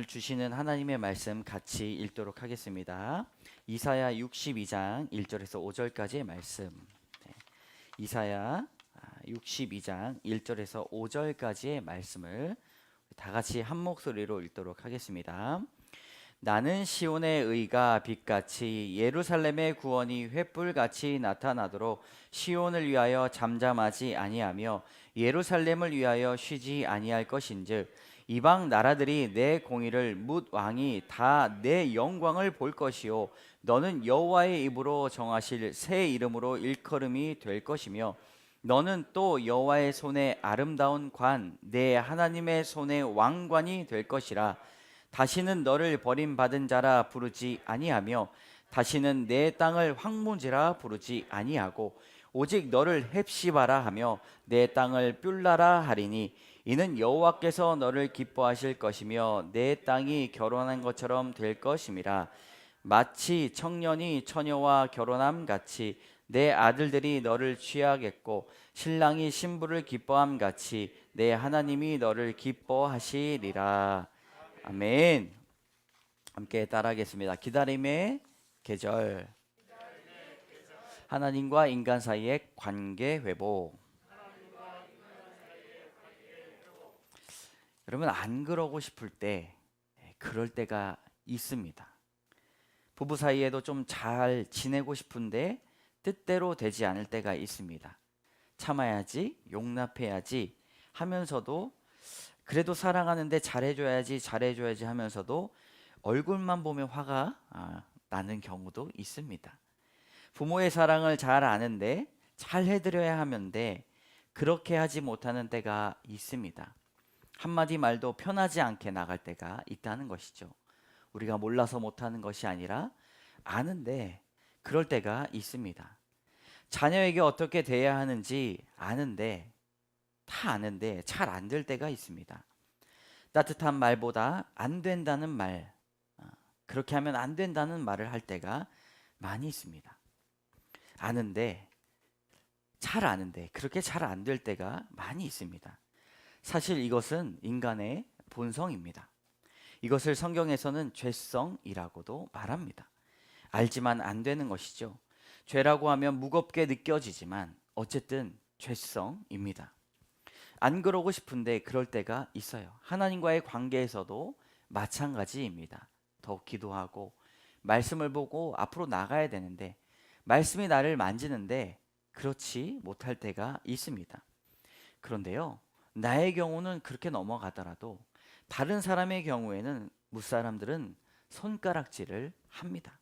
주시는 하나님의 말씀 같이 읽도록 하겠습니다. 이사야 62장 1절에서 5절까지의 말씀. 네. 이사야 62장 1절에서 5절까지의 말씀을 다 같이 한 목소리로 읽도록 하겠습니다. 나는 시온의 의가 빛같이 예루살렘의 구원이 횃불같이 나타나도록 시온을 위하여 잠잠하지 아니하며 예루살렘을 위하여 쉬지 아니할 것인즉 이방 나라들이 내 공의를 뭇 왕이 다 내 영광을 볼 것이요 너는 여호와의 입으로 정하실 새 이름으로 일컬음이 될 것이며 너는 또 여호와의 손에 아름다운 관 내 하나님의 손에 왕관이 될 것이라. 다시는 너를 버림받은 자라 부르지 아니하며 다시는 내 땅을 황무지라 부르지 아니하고 오직 너를 헵시바라 하며 내 땅을 뷸라라 하리니 이는 여호와께서 너를 기뻐하실 것이며 내 땅이 결혼한 것처럼 될 것임이라. 마치 청년이 처녀와 결혼함 같이 내 아들들이 너를 취하겠고 신랑이 신부를 기뻐함 같이 내 하나님이 너를 기뻐하시리라. 아멘. 함께 따라하겠습니다. 기다림의 계절. 하나님과 인간 사이의 관계 회복. 여러분, 안 그러고 싶을 때 그럴 때가 있습니다. 부부 사이에도 좀 잘 지내고 싶은데 뜻대로 되지 않을 때가 있습니다. 참아야지, 용납해야지 하면서도 그래도 사랑하는데 잘해줘야지 하면서도 얼굴만 보면 화가 나는 경우도 있습니다. 부모의 사랑을 잘 아는데 잘 해드려야 하는데 그렇게 하지 못하는 때가 있습니다. 한마디 말도 편하지 않게 나갈 때가 있다는 것이죠. 우리가 몰라서 못하는 것이 아니라 아는데 그럴 때가 있습니다. 자녀에게 어떻게 대해야 하는지 아는데 다 아는데 잘 안 될 때가 있습니다. 따뜻한 말보다 안 된다는 말, 그렇게 하면 안 된다는 말을 할 때가 많이 있습니다. 아는데 잘 아는데 그렇게 잘 안 될 때가 많이 있습니다. 사실 이것은 인간의 본성입니다. 이것을 성경에서는 죄성이라고도 말합니다. 알지만 안 되는 것이죠. 죄라고 하면 무겁게 느껴지지만 어쨌든 죄성입니다. 안 그러고 싶은데 그럴 때가 있어요. 하나님과의 관계에서도 마찬가지입니다. 더욱 기도하고 말씀을 보고 앞으로 나가야 되는데 말씀이 나를 만지는데 그렇지 못할 때가 있습니다. 그런데요, 나의 경우는 그렇게 넘어가더라도 다른 사람의 경우에는 무사람들은 손가락질을 합니다.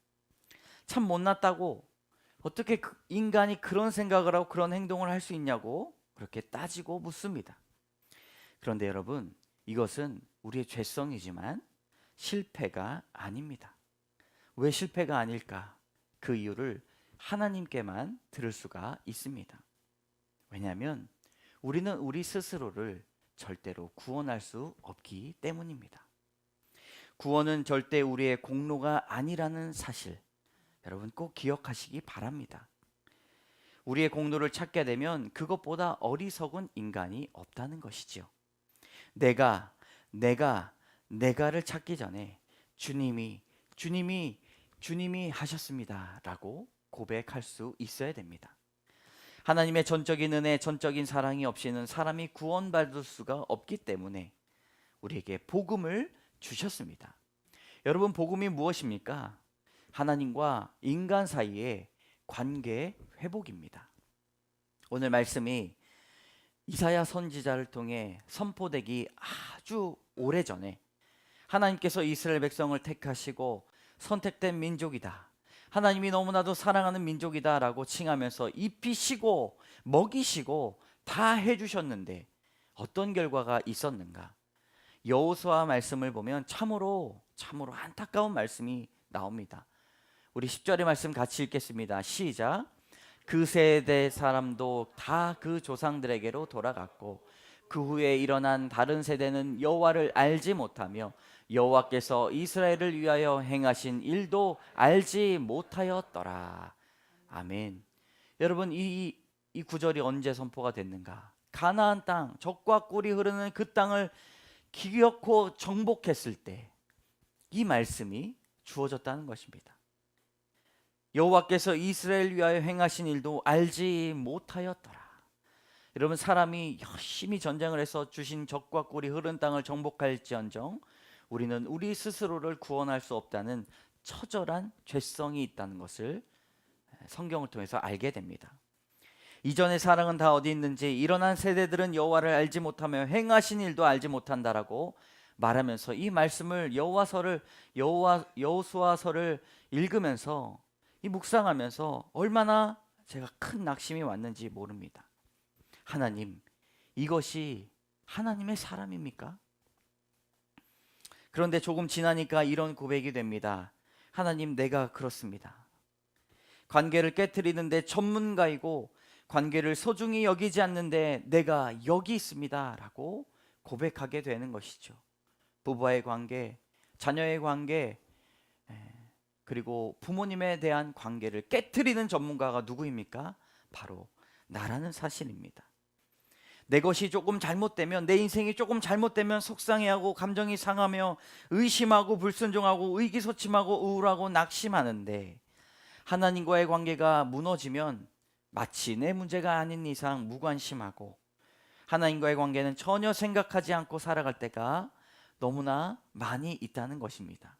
참 못났다고 어떻게 인간이 그런 생각을 하고 그런 행동을 할 수 있냐고 그렇게 따지고 묻습니다. 그런데 여러분, 이것은 우리의 죄성이지만 실패가 아닙니다. 왜 실패가 아닐까? 그 이유를 하나님께만 들을 수가 있습니다. 왜냐하면 우리는 우리 스스로를 절대로 구원할 수 없기 때문입니다. 구원은 절대 우리의 공로가 아니라는 사실, 여러분 꼭 기억하시기 바랍니다. 우리의 공로를 찾게 되면 그것보다 어리석은 인간이 없다는 것이지요. 내가를 찾기 전에 주님이 하셨습니다 라고 고백할 수 있어야 됩니다. 하나님의 전적인 은혜, 전적인 사랑이 없이는 사람이 구원받을 수가 없기 때문에 우리에게 복음을 주셨습니다. 여러분, 복음이 무엇입니까? 하나님과 인간 사이의 관계 회복입니다. 오늘 말씀이 이사야 선지자를 통해 선포되기 아주 오래전에 하나님께서 이스라엘 백성을 택하시고 선택된 민족이다, 하나님이 너무나도 사랑하는 민족이다 라고 칭하면서 입히시고 먹이시고 다 해주셨는데 어떤 결과가 있었는가? 여호수아 말씀을 보면 참으로 안타까운 말씀이 나옵니다. 우리 10절의 말씀 같이 읽겠습니다. 시작. 그 세대 사람도 다 그 조상들에게로 돌아갔고 그 후에 일어난 다른 세대는 여호와를 알지 못하며 여호와께서 이스라엘을 위하여 행하신 일도 알지 못하였더라. 아멘. 여러분, 이 구절이 언제 선포가 됐는가? 가나안 땅, 젖과 꿀이 흐르는 그 땅을 기어코 정복했을 때, 이 말씀이 주어졌다는 것입니다. 여호와께서 이스라엘 위하여 행하신 일도 알지 못하였더라. 여러분, 사람이 열심히 전쟁을 해서 주신 적과 꿀이 흐른 땅을 정복할지언정 우리는 우리 스스로를 구원할 수 없다는 처절한 죄성이 있다는 것을 성경을 통해서 알게 됩니다. 이전의 사랑은 다 어디 있는지 일어난 세대들은 여호와를 알지 못하며 행하신 일도 알지 못한다라고 말하면서 이 말씀을 여호수아서를 읽으면서 이 묵상하면서 얼마나 제가 큰 낙심이 왔는지 모릅니다. 하나님, 이것이 하나님의 사람입니까? 그런데 조금 지나니까 이런 고백이 됩니다. 하나님, 내가 그렇습니다. 관계를 깨트리는데 전문가이고 관계를 소중히 여기지 않는데 내가 여기 있습니다 라고 고백하게 되는 것이죠. 부부와의 관계, 자녀의 관계, 그리고 부모님에 대한 관계를 깨트리는 전문가가 누구입니까? 바로 나라는 사실입니다. 내 것이 조금 잘못되면, 내 인생이 조금 잘못되면 속상해하고 감정이 상하며 의심하고 불순종하고 의기소침하고 우울하고 낙심하는데, 하나님과의 관계가 무너지면 마치 내 문제가 아닌 이상 무관심하고 하나님과의 관계는 전혀 생각하지 않고 살아갈 때가 너무나 많이 있다는 것입니다.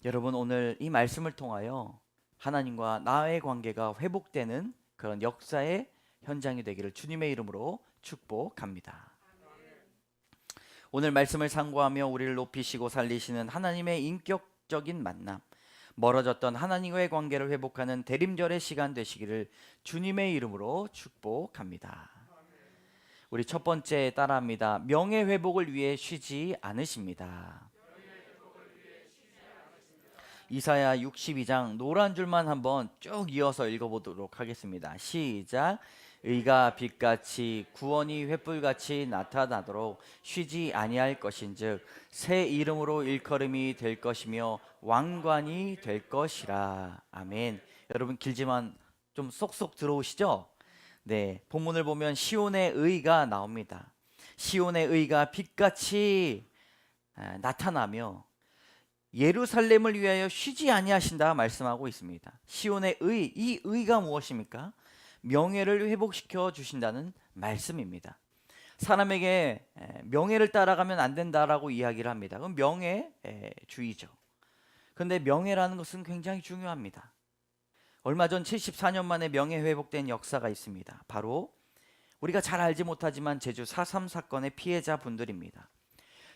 여러분, 오늘 이 말씀을 통하여 하나님과 나의 관계가 회복되는 그런 역사의 현장이 되기를 주님의 이름으로 축복합니다. 오늘 말씀을 상고하며 우리를 높이시고 살리시는 하나님의 인격적인 만남, 멀어졌던 하나님과의 관계를 회복하는 대림절의 시간 되시기를 주님의 이름으로 축복합니다. 우리 첫 번째 따라합니다. 명예회복을 위해 쉬지 않으십니다. 이사야 62장 노란 줄만 한번 쭉 이어서 읽어보도록 하겠습니다. 시작. 의가 빛같이 구원이 횃불같이 나타나도록 쉬지 아니할 것인즉 새 이름으로 일컬음이 될 것이며 왕관이 될 것이라. 아멘. 여러분, 길지만 좀 쏙쏙 들어오시죠? 네, 본문을 보면 시온의 의가 나옵니다. 시온의 의가 빛같이 나타나며 예루살렘을 위하여 쉬지 아니하신다 말씀하고 있습니다. 시온의 의, 이 의가 무엇입니까? 명예를 회복시켜 주신다는 말씀입니다. 사람에게 명예를 따라가면 안 된다라고 이야기를 합니다. 그건 명예주의죠. 그런데 명예라는 것은 굉장히 중요합니다. 얼마 전 74년 만에 명예 회복된 역사가 있습니다. 바로 우리가 잘 알지 못하지만 제주 4.3 사건의 피해자분들입니다.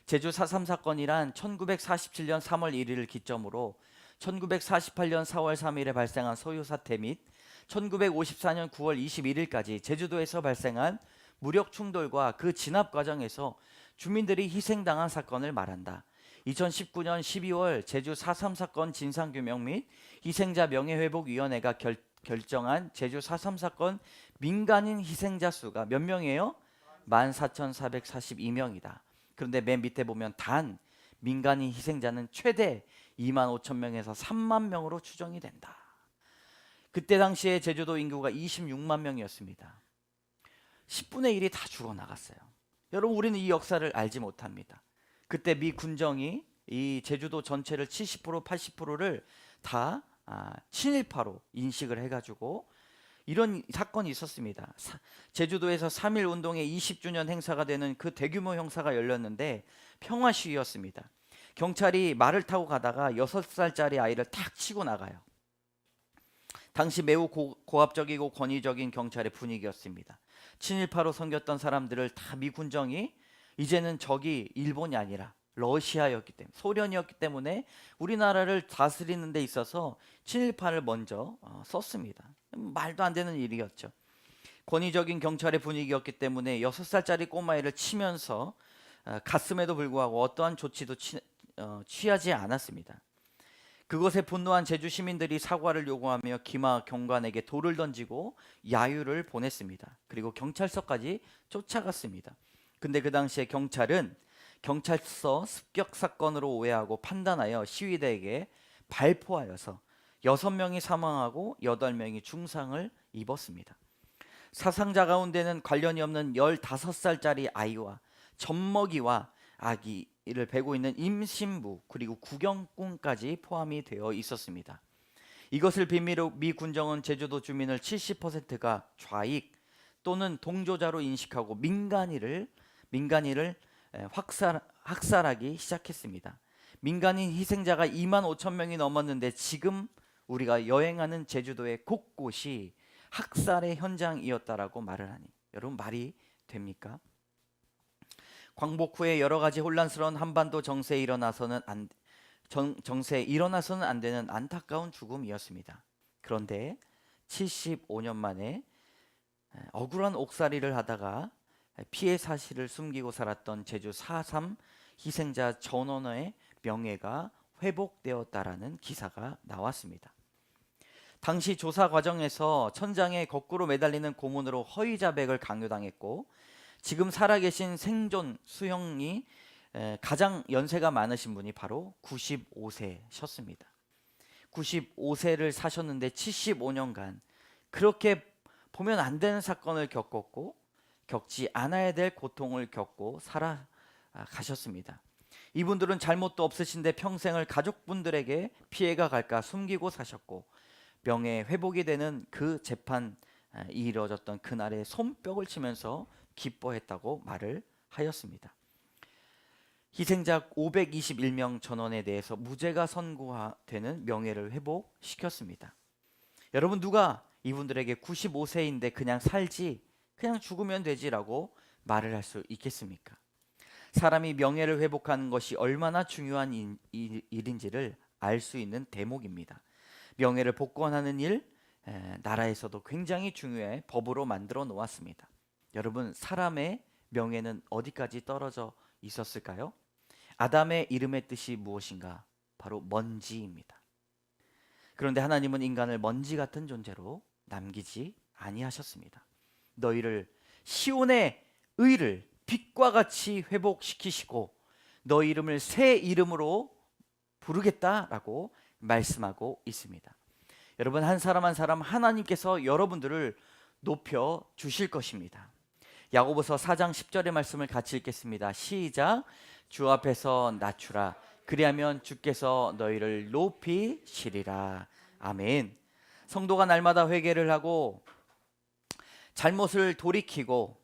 제주 4.3 사건이란 1947년 3월 1일을 기점으로 1948년 4월 3일에 발생한 소유 사태 및 1954년 9월 21일까지 제주도에서 발생한 무력 충돌과 그 진압 과정에서 주민들이 희생당한 사건을 말한다. 2019년 12월 제주 4.3 사건 진상규명 및 희생자 명예회복위원회가 결정한 제주 4.3 사건 민간인 희생자 수가 몇 명이에요? 14,442명이다. 그런데 맨 밑에 보면 단 민간인 희생자는 최대 25,000명에서 3만 명으로 추정이 된다. 그때 당시에 제주도 인구가 26만 명이었습니다. 10분의 1이 다 죽어나갔어요. 여러분, 우리는 이 역사를 알지 못합니다. 그때 미 군정이 이 제주도 전체를 70% 80%를 다 친일파로 인식을 해가지고 이런 사건이 있었습니다. 제주도에서 3.1 운동의 20주년 행사가 되는 그 대규모 행사가 열렸는데 평화 시위였습니다. 경찰이 말을 타고 가다가 6살짜리 아이를 탁 치고 나가요. 당시 매우 고압적이고 권위적인 경찰의 분위기였습니다. 친일파로 섬겼던 사람들을 다 미군정이 이제는 적이 일본이 아니라 러시아였기 때문에, 소련이었기 때문에 우리나라를 다스리는 데 있어서 친일파를 먼저 썼습니다. 말도 안 되는 일이었죠. 권위적인 경찰의 분위기였기 때문에 6살짜리 꼬마애를 치면서 갔음에도 불구하고 어떠한 조치도 취하지 않았습니다. 그것에 분노한 제주 시민들이 사과를 요구하며 기마 경관에게 돌을 던지고 야유를 보냈습니다. 그리고 경찰서까지 쫓아갔습니다. 근데 그 당시에 경찰은 경찰서 습격 사건으로 오해하고 판단하여 시위대에게 발포하여서 6명이 사망하고 8명이 중상을 입었습니다. 사상자 가운데는 관련이 없는 15살짜리 아이와 젖먹이와 아기 이를 베고 있는 임신부 그리고 구경꾼까지 포함이 되어 있었습니다. 이것을 빌미로 미 군정은 제주도 주민을 70%가 좌익 또는 동조자로 인식하고 민간인을 학살하기 시작했습니다. 민간인 희생자가 2만 5천 명이 넘었는데 지금 우리가 여행하는 제주도의 곳곳이 학살의 현장이었다라고 말을 하니 여러분 말이 됩니까? 광복 후에 여러 가지 혼란스러운 한반도 정세에 일어나서는 안 되는 안타까운 죽음이었습니다. 그런데 75년 만에 억울한 옥살이를 하다가 피해 사실을 숨기고 살았던 제주 4.3 희생자 전원의 명예가 회복되었다라는 기사가 나왔습니다. 당시 조사 과정에서 천장에 거꾸로 매달리는 고문으로 허위 자백을 강요당했고 지금 살아계신 생존 수형이 가장 연세가 많으신 분이 바로 95세셨습니다. 95세를 사셨는데 75년간 그렇게 보면 안 되는 사건을 겪었고 겪지 않아야 될 고통을 겪고 살아가셨습니다. 이분들은 잘못도 없으신데 평생을 가족분들에게 피해가 갈까 숨기고 사셨고 명예 회복이 되는 그 재판이 이루어졌던 그날에 손뼉을 치면서 기뻐했다고 말을 하였습니다. 희생자 521명 전원에 대해서 무죄가 선고되는 명예를 회복시켰습니다. 여러분 누가 이분들에게 95세인데 그냥 살지 그냥 죽으면 되지라고 말을 할 수 있겠습니까? 사람이 명예를 회복하는 것이 얼마나 중요한 일인지를 알 수 있는 대목입니다. 명예를 복권하는 일 나라에서도 굉장히 중요해 법으로 만들어 놓았습니다. 여러분 사람의 명예는 어디까지 떨어져 있었을까요? 아담의 이름의 뜻이 무엇인가? 바로 먼지입니다. 그런데 하나님은 인간을 먼지 같은 존재로 남기지 아니하셨습니다. 너희를 시온의 의를 빛과 같이 회복시키시고 너희 이름을 새 이름으로 부르겠다라고 말씀하고 있습니다. 여러분 한 사람 한 사람 하나님께서 여러분들을 높여 주실 것입니다. 야고보서 4장 10절의 말씀을 같이 읽겠습니다. 시작. 주 앞에서 낮추라. 그리하면 주께서 너희를 높이시리라. 아멘. 성도가 날마다 회개를 하고 잘못을 돌이키고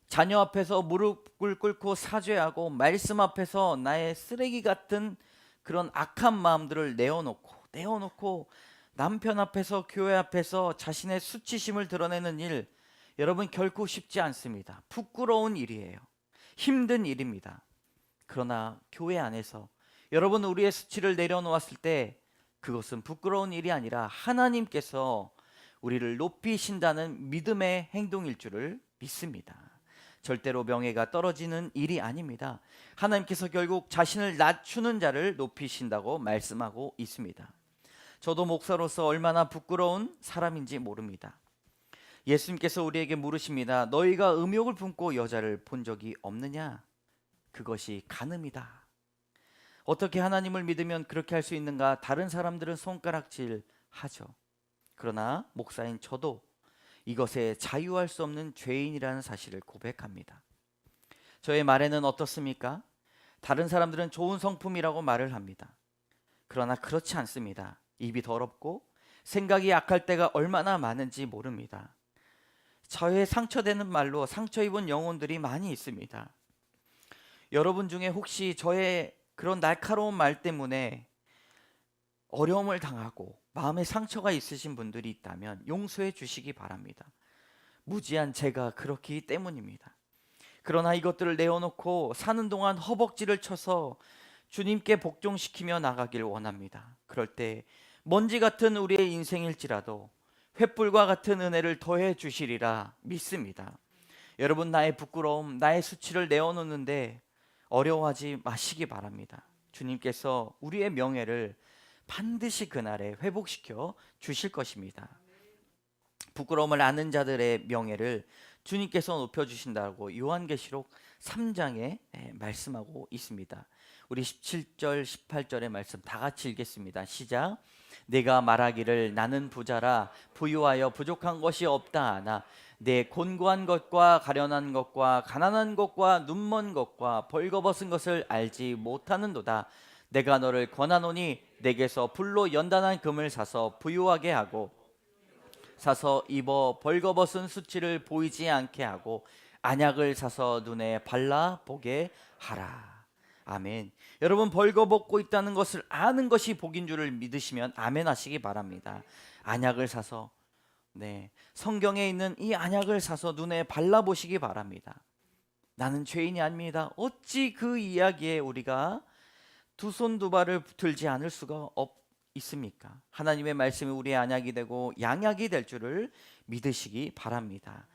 자녀 앞에서 무릎을 꿇고 사죄하고 말씀 앞에서 나의 쓰레기 같은 그런 악한 마음들을 내어놓고 남편 앞에서 교회 앞에서 자신의 수치심을 드러내는 일 여러분 결코 쉽지 않습니다. 부끄러운 일이에요. 힘든 일입니다. 그러나 교회 안에서 여러분 우리의 수치를 내려놓았을 때 그것은 부끄러운 일이 아니라 하나님께서 우리를 높이신다는 믿음의 행동일 줄을 믿습니다. 절대로 명예가 떨어지는 일이 아닙니다. 하나님께서 결국 자신을 낮추는 자를 높이신다고 말씀하고 있습니다. 저도 목사로서 얼마나 부끄러운 사람인지 모릅니다. 예수님께서 우리에게 물으십니다. 너희가 음욕을 품고 여자를 본 적이 없느냐? 그것이 간음이다. 어떻게 하나님을 믿으면 그렇게 할 수 있는가? 다른 사람들은 손가락질 하죠. 그러나 목사인 저도 이것에 자유할 수 없는 죄인이라는 사실을 고백합니다. 저의 말에는 어떻습니까? 다른 사람들은 좋은 성품이라고 말을 합니다. 그러나 그렇지 않습니다. 입이 더럽고 생각이 약할 때가 얼마나 많은지 모릅니다. 저의 상처되는 말로 상처 입은 영혼들이 많이 있습니다. 여러분 중에 혹시 저의 그런 날카로운 말 때문에 어려움을 당하고 마음에 상처가 있으신 분들이 있다면 용서해 주시기 바랍니다. 무지한 제가 그렇기 때문입니다. 그러나 이것들을 내어놓고 사는 동안 허벅지를 쳐서 주님께 복종시키며 나가길 원합니다. 그럴 때 먼지 같은 우리의 인생일지라도 횃불과 같은 은혜를 더해 주시리라 믿습니다. 여러분 나의 부끄러움, 나의 수치를 내어놓는데 어려워하지 마시기 바랍니다. 주님께서 우리의 명예를 반드시 그날에 회복시켜 주실 것입니다. 부끄러움을 아는 자들의 명예를 주님께서 높여주신다고 요한계시록 3장에 말씀하고 있습니다. 우리 17절 18절의 말씀 다 같이 읽겠습니다. 시작. 내가 말하기를 나는 부자라 부유하여 부족한 것이 없다 하나 내 곤고한 것과 가련한 것과 가난한 것과 눈먼 것과 벌거벗은 것을 알지 못하는도다. 내가 너를 권하노니 내게서 불로 연단한 금을 사서 부유하게 하고 사서 입어 벌거벗은 수치를 보이지 않게 하고 안약을 사서 눈에 발라 보게 하라. 아멘. 여러분, 벌거벗고 있다는 것을 아는 것이 복인 줄을 믿으시면 아멘 하시기 바랍니다. 안약을 사서, 성경에 있는 이 안약을 사서 눈에 발라보시기 바랍니다. 나는 죄인이 아닙니다. 어찌 그 이야기에 우리가 두 손 두 발을 들지 않을 수가 있습니까? 하나님의 말씀이 우리의 안약이 되고 양약이 될 줄을 믿으시기 바랍니다.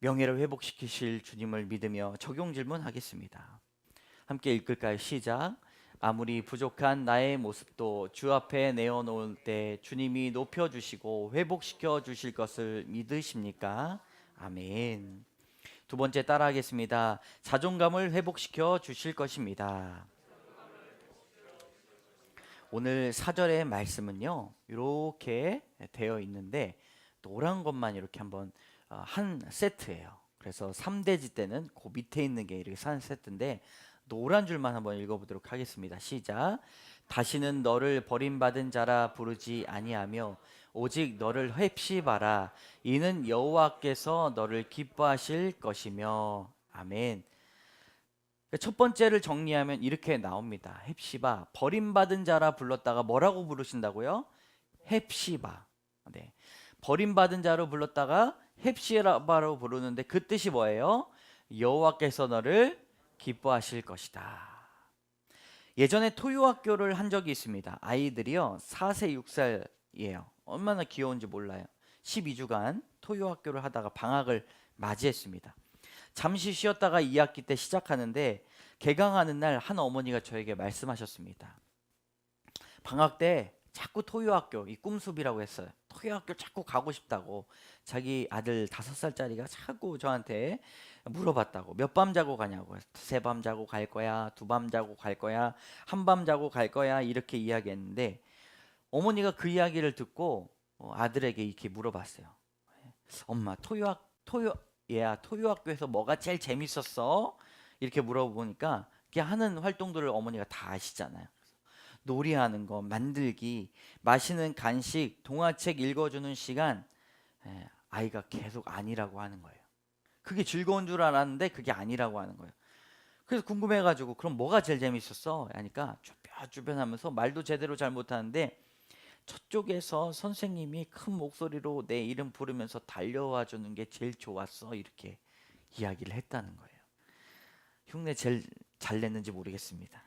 명예를 회복시키실 주님을 믿으며 적용 질문하겠습니다. 함께 읽을까요? 시작. 아무리 부족한 나의 모습도 주 앞에 내어놓을 때 주님이 높여주시고 회복시켜 주실 것을 믿으십니까? 아멘. 두 번째 따라하겠습니다. 자존감을 회복시켜 주실 것입니다. 오늘 4절의 말씀은요, 이렇게 되어 있는데 노란 것만 이렇게 한번 한 세트예요. 그래서 3대지 때는 그 밑에 있는 게 이렇게 한 세트인데 노란 줄만 한번 읽어보도록 하겠습니다. 시작. 다시는 너를 버림받은 자라 부르지 아니하며 오직 너를 회피바라. 이는 여호와께서 너를 기뻐하실 것이며. 아멘. 첫 번째를 정리하면 이렇게 나옵니다. 헵시바, 버림받은 자라 불렀다가 뭐라고 부르신다고요? 헵시바. 네. 버림받은 자로 불렀다가 헵시바로 부르는데 그 뜻이 뭐예요? 여호와께서 너를 기뻐하실 것이다. 예전에 토요학교를 한 적이 있습니다. 아이들이요 4세 6살이에요. 얼마나 귀여운지 몰라요. 12주간 토요학교를 하다가 방학을 맞이했습니다. 잠시 쉬었다가 2학기 때 시작하는데 개강하는 날 한 어머니가 저에게 말씀하셨습니다. 방학 때 자꾸 토요학교, 이 꿈숲이라고 했어요. 토요학교 자꾸 가고 싶다고. 자기 아들 5살짜리가 자꾸 저한테 물어봤다고. 몇 밤 자고 가냐고. 3밤 자고 갈 거야, 2밤 자고 갈 거야, 1밤 자고 갈 거야, 이렇게 이야기했는데 어머니가 그 이야기를 듣고 아들에게 이렇게 물어봤어요. 엄마, 얘야, 토요학교에서 뭐가 제일 재밌었어? 이렇게 물어보니까 그냥 하는 활동들을 어머니가 다 아시잖아요. 놀이하는 거, 만들기, 마시는 간식, 동화책 읽어주는 시간. 아이가 계속 아니라고 하는 거예요. 그게 즐거운 줄 알았는데 그게 아니라고 하는 거예요. 그래서 궁금해가지고 그럼 뭐가 제일 재밌었어? 하니까 주변 하면서 말도 제대로 잘 못하는데 저쪽에서 선생님이 큰 목소리로 내 이름 부르면서 달려와 주는 게 제일 좋았어, 이렇게 이야기를 했다는 거예요. 흉내 제일 잘 냈는지 모르겠습니다.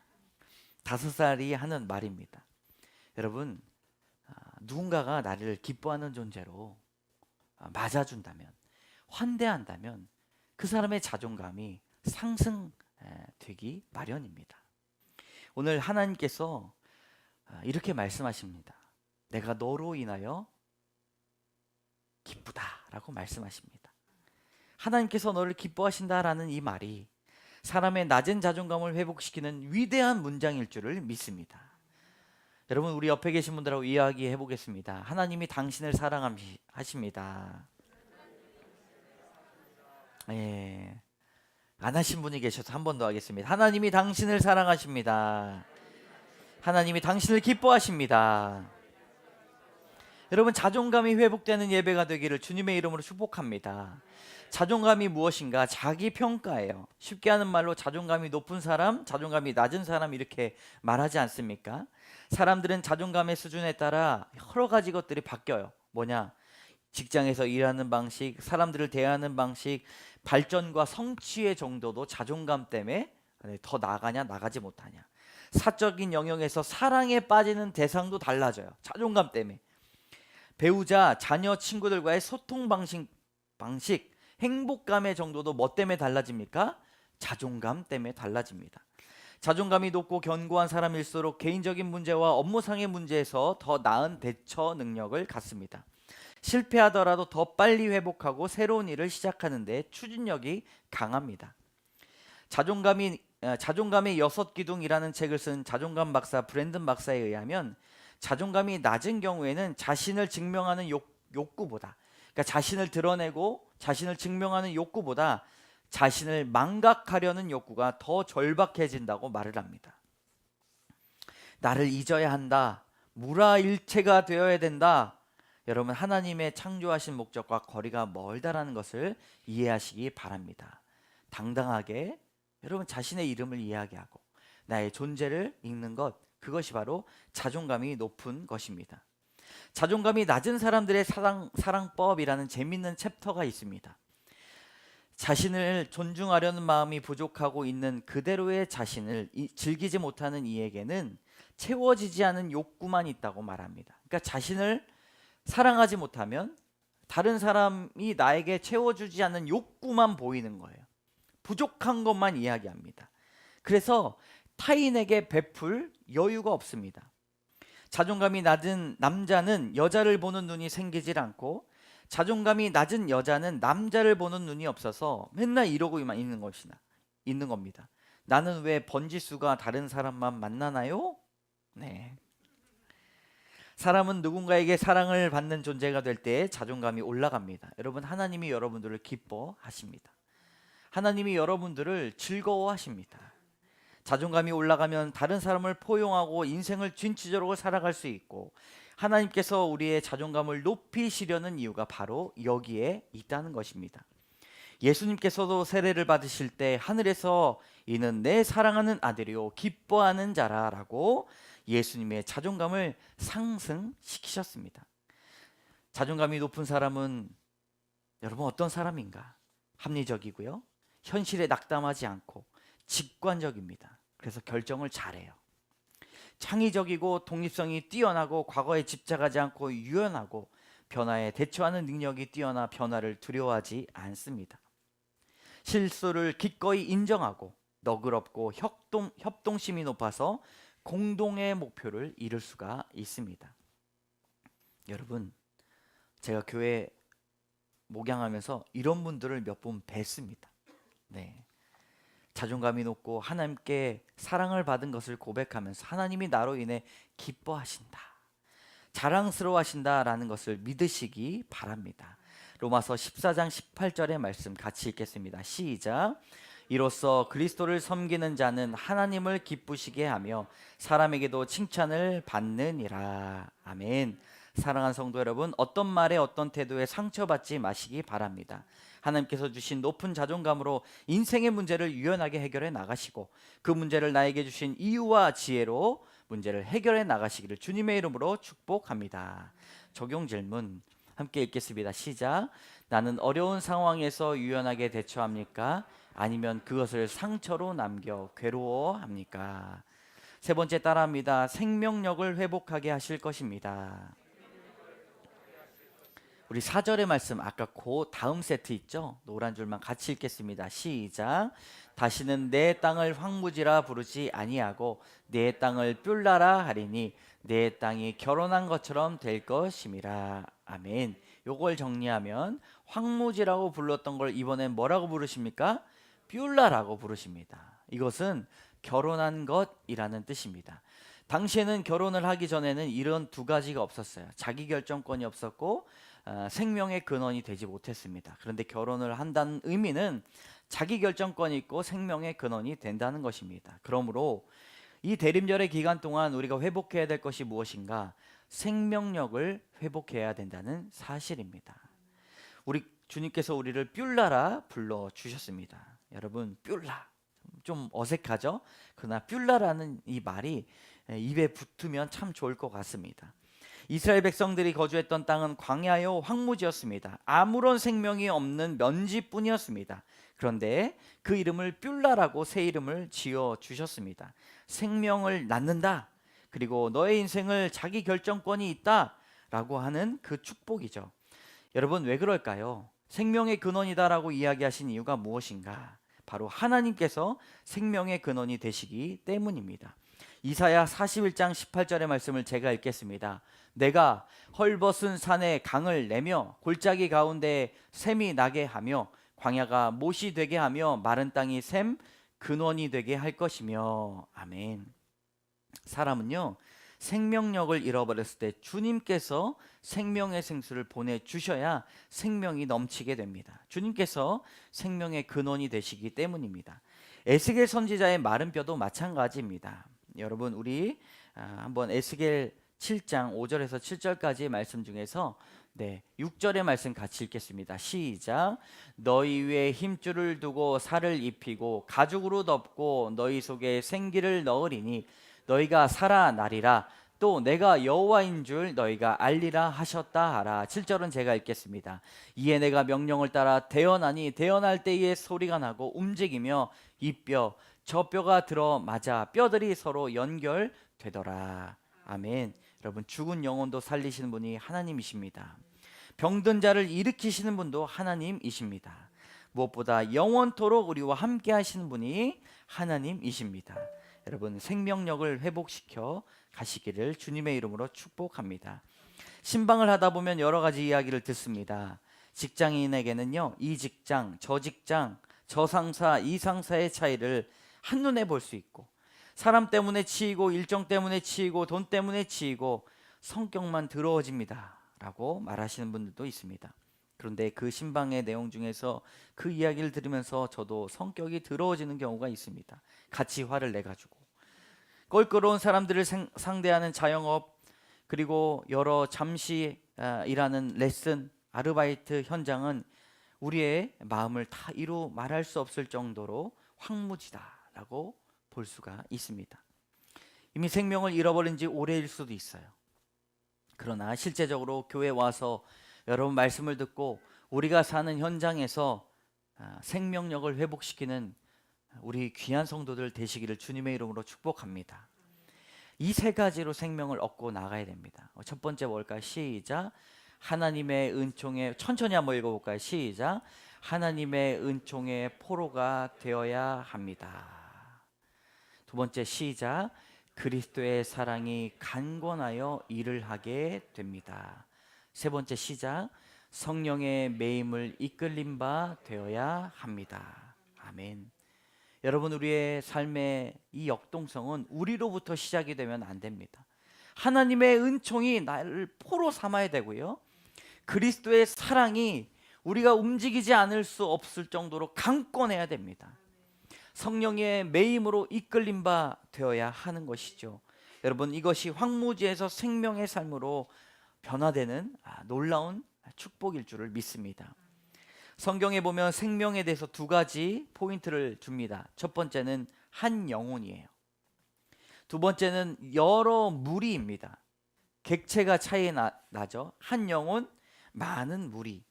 5살이 하는 말입니다. 여러분, 누군가가 나를 기뻐하는 존재로 맞아준다면, 환대한다면 그 사람의 자존감이 상승되기 마련입니다. 오늘 하나님께서 이렇게 말씀하십니다. 내가 너로 인하여 기쁘다라고 말씀하십니다. 하나님께서 너를 기뻐하신다라는 이 말이 사람의 낮은 자존감을 회복시키는 위대한 문장일 줄을 믿습니다. 여러분, 우리 옆에 계신 분들하고 이야기해 보겠습니다. 하나님이 당신을 사랑하십니다. 안 하신 분이 계셔서 한 번 더 하겠습니다. 하나님이 당신을 사랑하십니다. 하나님이 당신을 기뻐하십니다. 여러분, 자존감이 회복되는 예배가 되기를 주님의 이름으로 축복합니다. 자존감이 무엇인가? 자기 평가예요. 쉽게 하는 말로 자존감이 높은 사람, 자존감이 낮은 사람, 이렇게 말하지 않습니까? 사람들은 자존감의 수준에 따라 여러 가지 것들이 바뀌어요. 뭐냐? 직장에서 일하는 방식, 사람들을 대하는 방식, 발전과 성취의 정도도 자존감 때문에 더 나가냐 나가지 못하냐. 사적인 영역에서 사랑에 빠지는 대상도 달라져요. 자존감 때문에. 배우자, 자녀, 친구들과의 소통 방식, 행복감의 정도도 뭐 때문에 달라집니까? 자존감 때문에 달라집니다. 자존감이 높고 견고한 사람일수록 개인적인 문제와 업무상의 문제에서 더 나은 대처 능력을 갖습니다. 실패하더라도 더 빨리 회복하고 새로운 일을 시작하는 데 추진력이 강합니다. 자존감의 6기둥이라는 책을 쓴 자존감 박사 브랜든 박사에 의하면 자존감이 낮은 경우에는 자신을 증명하는 욕구보다, 그러니까 자신을 드러내고 자신을 증명하는 욕구보다 자신을 망각하려는 욕구가 더 절박해진다고 말을 합니다. 나를 잊어야 한다. 무라일체가 되어야 된다. 여러분, 하나님의 창조하신 목적과 거리가 멀다라는 것을 이해하시기 바랍니다. 당당하게 여러분 자신의 이름을 이야기하고 나의 존재를 읽는 것, 그것이 바로 자존감이 높은 것입니다. 자존감이 낮은 사람들의 사랑법이라는 재밌는 챕터가 있습니다. 자신을 존중하려는 마음이 부족하고 있는 그대로의 자신을 즐기지 못하는 이에게는 채워지지 않은 욕구만 있다고 말합니다. 그러니까 자신을 사랑하지 못하면 다른 사람이 나에게 채워주지 않는 욕구만 보이는 거예요. 부족한 것만 이야기합니다. 그래서 타인에게 베풀 여유가 없습니다. 자존감이 낮은 남자는 여자를 보는 눈이 생기질 않고, 자존감이 낮은 여자는 남자를 보는 눈이 없어서 맨날 이러고만 있는 겁니다. 나는 왜 번지수가 다른 사람만 만나나요? 네. 사람은 누군가에게 사랑을 받는 존재가 될 때 자존감이 올라갑니다. 여러분, 하나님이 여러분들을 기뻐하십니다. 하나님이 여러분들을 즐거워하십니다. 자존감이 올라가면 다른 사람을 포용하고 인생을 진취적으로 살아갈 수 있고, 하나님께서 우리의 자존감을 높이시려는 이유가 바로 여기에 있다는 것입니다. 예수님께서도 세례를 받으실 때 하늘에서 이는 내 사랑하는 아들이요 기뻐하는 자라라고 예수님의 자존감을 상승시키셨습니다. 자존감이 높은 사람은 여러분 어떤 사람인가? 합리적이고요, 현실에 낙담하지 않고 직관적입니다. 그래서 결정을 잘해요. 창의적이고 독립성이 뛰어나고 과거에 집착하지 않고 유연하고 변화에 대처하는 능력이 뛰어나 변화를 두려워하지 않습니다. 실수를 기꺼이 인정하고 너그럽고 협동심이 높아서 공동의 목표를 이룰 수가 있습니다. 여러분, 제가 교회 목양하면서 이런 분들을 몇 분 뵀습니다. 네. 자존감이 높고 하나님께 사랑을 받은 것을 고백하면서 하나님이 나로 인해 기뻐하신다, 자랑스러워하신다라는 것을 믿으시기 바랍니다. 로마서 14장 18절의 말씀 같이 읽겠습니다. 시작. 이로써 그리스도를 섬기는 자는 하나님을 기쁘시게 하며 사람에게도 칭찬을 받느니라. 아멘. 사랑하는 성도 여러분, 어떤 말에 어떤 태도에 상처받지 마시기 바랍니다. 하나님께서 주신 높은 자존감으로 인생의 문제를 유연하게 해결해 나가시고, 그 문제를 나에게 주신 이유와 지혜로 문제를 해결해 나가시기를 주님의 이름으로 축복합니다. 적용 질문 함께 읽겠습니다. 시작. 나는 어려운 상황에서 유연하게 대처합니까? 아니면 그것을 상처로 남겨 괴로워합니까? 세 번째 따라합니다. 생명력을 회복하게 하실 것입니다. 우리 4절의 말씀, 아까 그 다음 세트 있죠? 노란 줄만 같이 읽겠습니다. 시작. 다시는 내 땅을 황무지라 부르지 아니하고 내 땅을 뷸라라 하리니 내 땅이 결혼한 것처럼 될 것임이라. 아멘. 요걸 정리하면 황무지라고 불렀던 걸 이번엔 뭐라고 부르십니까? 뷸라라고 부르십니다. 이것은 결혼한 것이라는 뜻입니다. 당시에는 결혼을 하기 전에는 이런 두 가지가 없었어요. 자기 결정권이 없었고 생명의 근원이 되지 못했습니다. 그런데 결혼을 한다는 의미는 자기 결정권이 있고 생명의 근원이 된다는 것입니다. 그러므로 이 대림절의 기간 동안 우리가 회복해야 될 것이 무엇인가? 생명력을 회복해야 된다는 사실입니다. 우리 주님께서 우리를 뷸라라 불러주셨습니다. 여러분, 뷸라 좀 어색하죠? 그러나 뷸라라는 이 말이 입에 붙으면 참 좋을 것 같습니다. 이스라엘 백성들이 거주했던 땅은 광야요 황무지였습니다. 아무런 생명이 없는 먼지뿐이었습니다. 그런데 그 이름을 뷸라라고 새 이름을 지어 주셨습니다. 생명을 낳는다, 그리고 너의 인생을 자기 결정권이 있다라고 하는 그 축복이죠. 여러분, 왜 그럴까요? 생명의 근원이다라고 이야기하신 이유가 무엇인가? 바로 하나님께서 생명의 근원이 되시기 때문입니다. 이사야 41장 18절의 말씀을 제가 읽겠습니다. 내가 헐벗은 산에 강을 내며 골짜기 가운데 샘이 나게 하며 광야가 못이 되게 하며 마른 땅이 샘 근원이 되게 할 것이며. 아멘. 사람은요, 생명력을 잃어버렸을 때 주님께서 생명의 생수를 보내주셔야 생명이 넘치게 됩니다. 주님께서 생명의 근원이 되시기 때문입니다. 에스겔 선지자의 마른 뼈도 마찬가지입니다. 여러분, 우리 한번 에스겔 7장 5절에서 7절까지의 말씀 중에서 6절의 말씀 같이 읽겠습니다. 시작. 너희 위에 힘줄을 두고 살을 입히고 가죽으로 덮고 너희 속에 생기를 넣으리니 너희가 살아나리라. 또 내가 여호와인 줄 너희가 알리라 하셨다 하라. 7절은 제가 읽겠습니다. 이에 내가 명령을 따라 대언하니 대언할 때에 소리가 나고 움직이며 이 뼈 저 뼈가 들어맞아 뼈들이 서로 연결되더라. 아멘. 여러분, 죽은 영혼도 살리시는 분이 하나님이십니다. 병든 자를 일으키시는 분도 하나님이십니다. 무엇보다 영원토록 우리와 함께 하시는 분이 하나님이십니다. 여러분, 생명력을 회복시켜 가시기를 주님의 이름으로 축복합니다. 신방을 하다 보면 여러 가지 이야기를 듣습니다. 직장인에게는요, 이 직장, 저 직장, 저 상사, 이 상사의 차이를 한눈에 볼 수 있고, 사람 때문에 치이고 일정 때문에 치이고 돈 때문에 치이고 성격만 더러워집니다 라고 말하시는 분들도 있습니다. 그런데 그 신방의 내용 중에서 그 이야기를 들으면서 저도 성격이 더러워지는 경우가 있습니다. 같이 화를 내가지고 껄끄러운 사람들을 상대하는 자영업, 그리고 여러 잠시 일하는 레슨, 아르바이트 현장은 우리의 마음을 다 이루 말할 수 없을 정도로 황무지다라고 볼 수가 있습니다. 이미 생명을 잃어버린 지 오래일 수도 있어요. 그러나 실제적으로 교회 와서 여러분 말씀을 듣고 우리가 사는 현장에서 생명력을 회복시키는 우리 귀한 성도들 되시기를 주님의 이름으로 축복합니다. 이 세 가지로 생명을 얻고 나가야 됩니다. 첫 번째 뭘까요? 시작. 하나님의 은총에, 천천히 한번 읽어볼까요? 시작. 하나님의 은총의 포로가 되어야 합니다. 두 번째, 시작. 그리스도의 사랑이 강권하여 일을 하게 됩니다. 세 번째, 시작. 성령의 매임을 이끌림 바 되어야 합니다. 아멘. 여러분, 우리의 삶의 이 역동성은 우리로부터 시작이 되면 안 됩니다. 하나님의 은총이 나를 포로 삼아야 되고요, 그리스도의 사랑이 우리가 움직이지 않을 수 없을 정도로 강권해야 됩니다. 성령의 매임으로 이끌림 바 되어야 하는 것이죠. 여러분, 이것이 황무지에서 생명의 삶으로 변화되는 놀라운 축복일 줄을 믿습니다. 성경에 보면 생명에 대해서 두 가지 포인트를 줍니다. 첫 번째는 한 영혼이에요. 두 번째는 여러 무리입니다. 객체가 차이 나죠. 한 영혼, 많은 무리.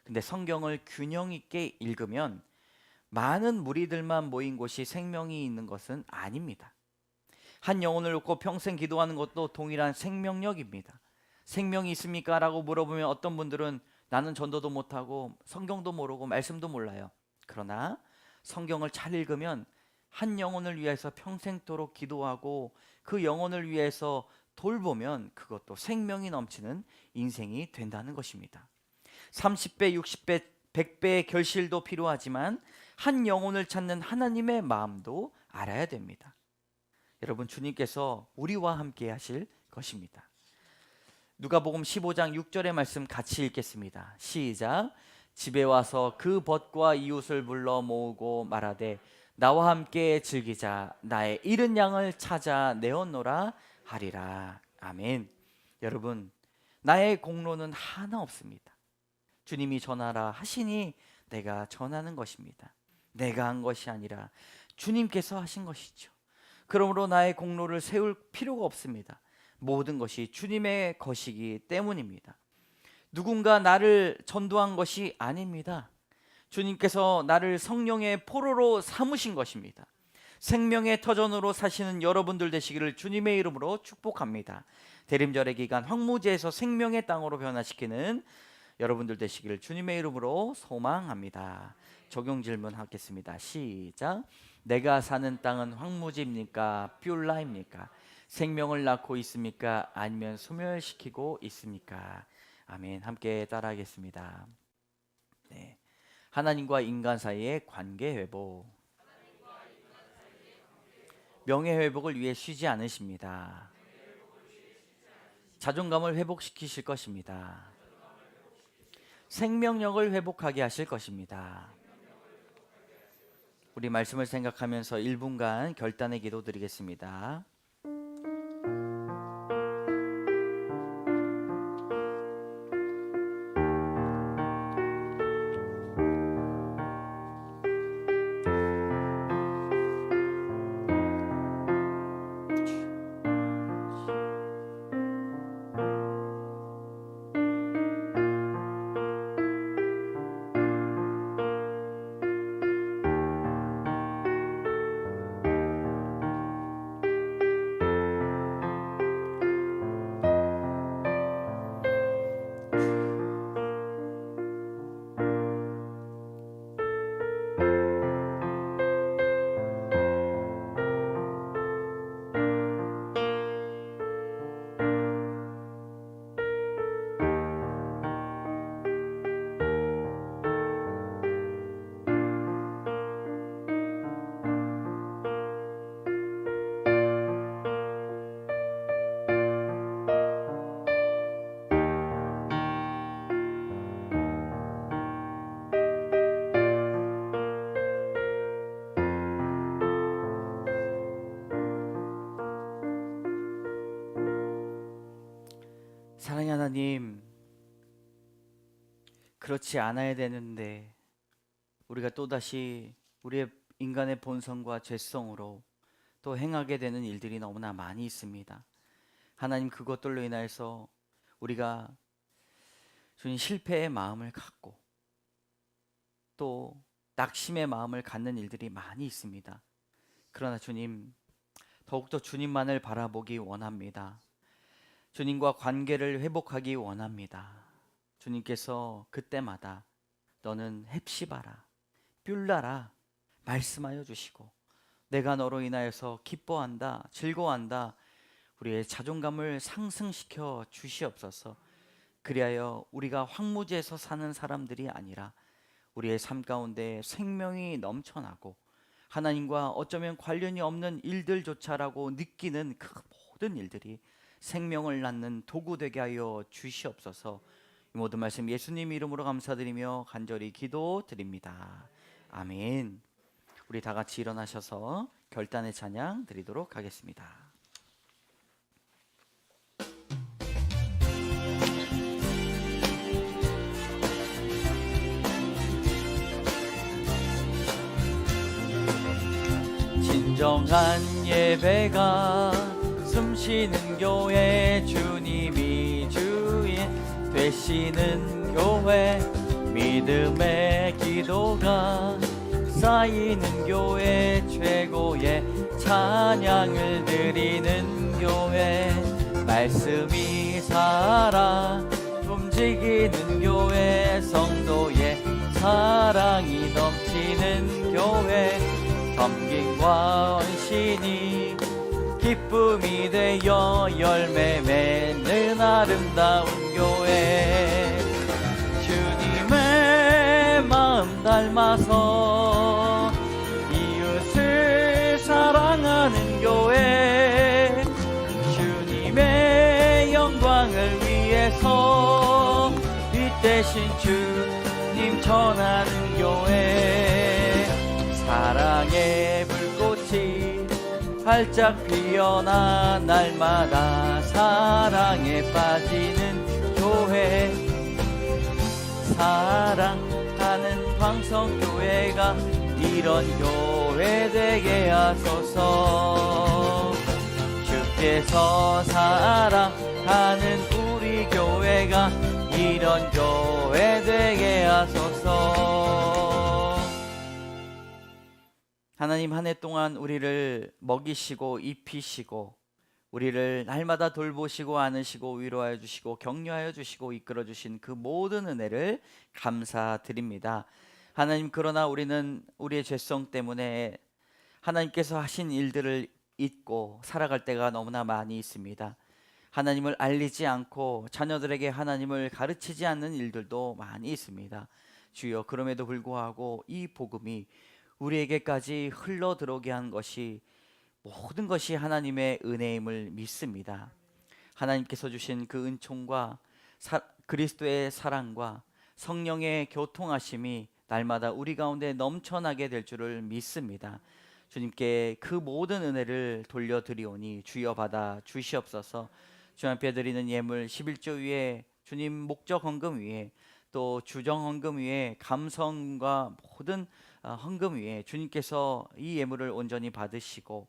근데 성경을 균형 있게 읽으면 많은 무리들만 모인 곳이 생명이 있는 것은 아닙니다. 한 영혼을 놓고 평생 기도하는 것도 동일한 생명력입니다. 생명이 있습니까? 라고 물어보면 어떤 분들은 나는 전도도 못하고 성경도 모르고 말씀도 몰라요. 그러나 성경을 잘 읽으면 한 영혼을 위해서 평생토록 기도하고 그 영혼을 위해서 돌보면 그것도 생명이 넘치는 인생이 된다는 것입니다. 30배, 60배, 100배의 결실도 필요하지만 한 영혼을 찾는 하나님의 마음도 알아야 됩니다. 여러분, 주님께서 우리와 함께 하실 것입니다. 누가복음 15장 6절의 말씀 같이 읽겠습니다. 시작. 집에 와서 그 벗과 이웃을 불러 모으고 말하되 나와 함께 즐기자. 나의 잃은 양을 찾아 내었노라 하리라. 아멘. 여러분, 나의 공로는 하나 없습니다. 주님이 전하라 하시니 내가 전하는 것입니다. 내가 한 것이 아니라 주님께서 하신 것이죠. 그러므로 나의 공로를 세울 필요가 없습니다. 모든 것이 주님의 것이기 때문입니다. 누군가 나를 전도한 것이 아닙니다. 주님께서 나를 성령의 포로로 삼으신 것입니다. 생명의 터전으로 사시는 여러분들 되시기를 주님의 이름으로 축복합니다. 대림절의 기간 황무지에서 생명의 땅으로 변화시키는 여러분들 되시기를 주님의 이름으로 소망합니다. 적용 질문 하겠습니다. 시작. 내가 사는 땅은 황무지입니까? 뷸라입니까? 생명을 낳고 있습니까? 아니면 소멸시키고 있습니까? 아멘. 함께 따라하겠습니다. 네. 하나님과 인간 사이의 관계 회복. 명예 회복을 위해 쉬지 않으십니다. 자존감을 회복시키실 것입니다. 생명력을 회복하게 하실 것입니다. 우리 말씀을 생각하면서 1분간 결단의 기도 드리겠습니다. 사랑의 하나님, 그렇지 않아야 되는데 우리가 또다시 우리의 인간의 본성과 죄성으로 또 행하게 되는 일들이 너무나 많이 있습니다. 하나님, 그것들로 인하여서 우리가 주님 실패의 마음을 갖고 또 낙심의 마음을 갖는 일들이 많이 있습니다. 그러나 주님, 더욱더 주님만을 바라보기 원합니다. 주님과 관계를 회복하기 원합니다. 주님께서 그때마다 너는 헵시바라, 뷸라라 말씀하여 주시고 내가 너로 인하여서 기뻐한다, 즐거워한다, 우리의 자존감을 상승시켜 주시옵소서. 그리하여 우리가 황무지에서 사는 사람들이 아니라 우리의 삶 가운데 생명이 넘쳐나고 하나님과 어쩌면 관련이 없는 일들조차라고 느끼는 그 모든 일들이 생명을 낳는 도구 되게 하여 주시옵소서. 이 모든 말씀 예수님 이름으로 감사드리며 간절히 기도드립니다. 아멘. 우리 다 같이 일어나셔서 결단의 찬양 드리도록 하겠습니다. 진정한 예배가 숨쉬는 교회, 주님이 주인 되시는 교회, 믿음의 기도가 쌓이는 교회, 최고의 찬양을 드리는 교회, 말씀이 살아 움직이는 교회, 성도의 사랑이 넘치는 교회, 섬김과 헌신이 기쁨이 되어 열매 맺는 아름다운 교회, 주님의 마음 닮아서 이웃을 사랑하는 교회, 주님의 영광을 위해서 빛대신 주님 전하는 교회, 사랑의 불꽃이 활짝 피어나 날마다 사랑에 빠지는 교회, 사랑하는 광성교회가 이런 교회 되게 하소서. 주께서 사랑하는 우리 교회가 이런 교회 되게 하소서. 하나님, 한 해 동안 우리를 먹이시고 입히시고 우리를 날마다 돌보시고 안으시고 위로하여 주시고 격려하여 주시고 이끌어 주신 그 모든 은혜를 감사드립니다. 하나님, 그러나 우리는 우리의 죄성 때문에 하나님께서 하신 일들을 잊고 살아갈 때가 너무나 많이 있습니다. 하나님을 알리지 않고 자녀들에게 하나님을 가르치지 않는 일들도 많이 있습니다. 주여, 그럼에도 불구하고 이 복음이 우리에게까지 흘러 들어오게 한 것이 모든 것이 하나님의 은혜임을 믿습니다. 하나님께서 주신 그 은총과 그리스도의 사랑과 성령의 교통하심이 날마다 우리 가운데 넘쳐나게 될 줄을 믿습니다. 주님께 그 모든 은혜를 돌려드리오니 주여 받아 주시옵소서. 주님 앞에 드리는 예물 11조 위에 주님 목적 헌금 위에 또 주정 헌금 위에 감성과 모든 헌금 위에 주님께서 이 예물을 온전히 받으시고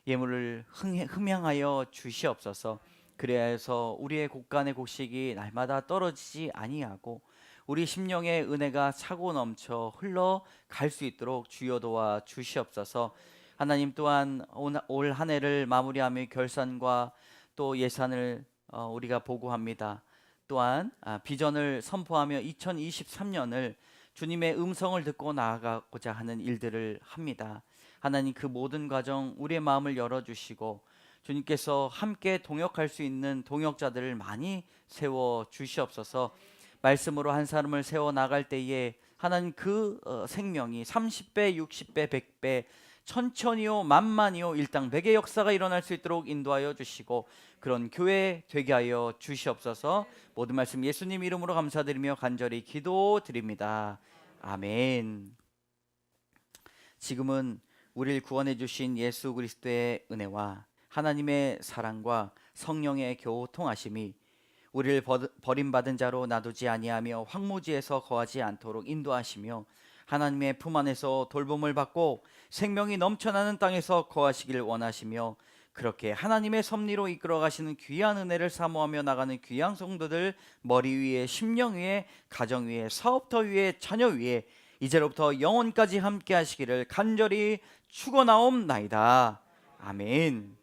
예물을 흠양하여 주시옵소서. 그래서 우리의 곳간의 곡식이 날마다 떨어지지 아니하고 우리 심령의 은혜가 차고 넘쳐 흘러갈 수 있도록 주여 도와 주시옵소서. 하나님 또한 올 한 해를 마무리하며 결산과 또 예산을 우리가 보고합니다. 또한 비전을 선포하며 2023년을 주님의 음성을 듣고 나아가고자 하는 일들을 합니다. 하나님 그 모든 과정 우리의 마음을 열어주시고 주님께서 함께 동역할 수 있는 동역자들을 많이 세워 주시옵소서. 말씀으로 한 사람을 세워 나갈 때에 하나님 그 생명이 30배, 60배, 100배 천천히요 만만히요 일당 백의 역사가 일어날 수 있도록 인도하여 주시고 그런 교회 되게 하여 주시옵소서. 모든 말씀 예수님 이름으로 감사드리며 간절히 기도드립니다. 아멘. 지금은 우리를 구원해 주신 예수 그리스도의 은혜와 하나님의 사랑과 성령의 교통하심이 우리를 버림받은 자로 놔두지 아니하며 황무지에서 거하지 않도록 인도하시며 하나님의 품 안에서 돌봄을 받고 생명이 넘쳐나는 땅에서 거하시길 원하시며 그렇게 하나님의 섭리로 이끌어 가시는 귀한 은혜를 사모하며 나가는 귀한 성도들 머리 위에 심령 위에 가정 위에 사업터 위에 자녀 위에 이제로부터 영원까지 함께 하시기를 간절히 축원하옵나이다. 아멘.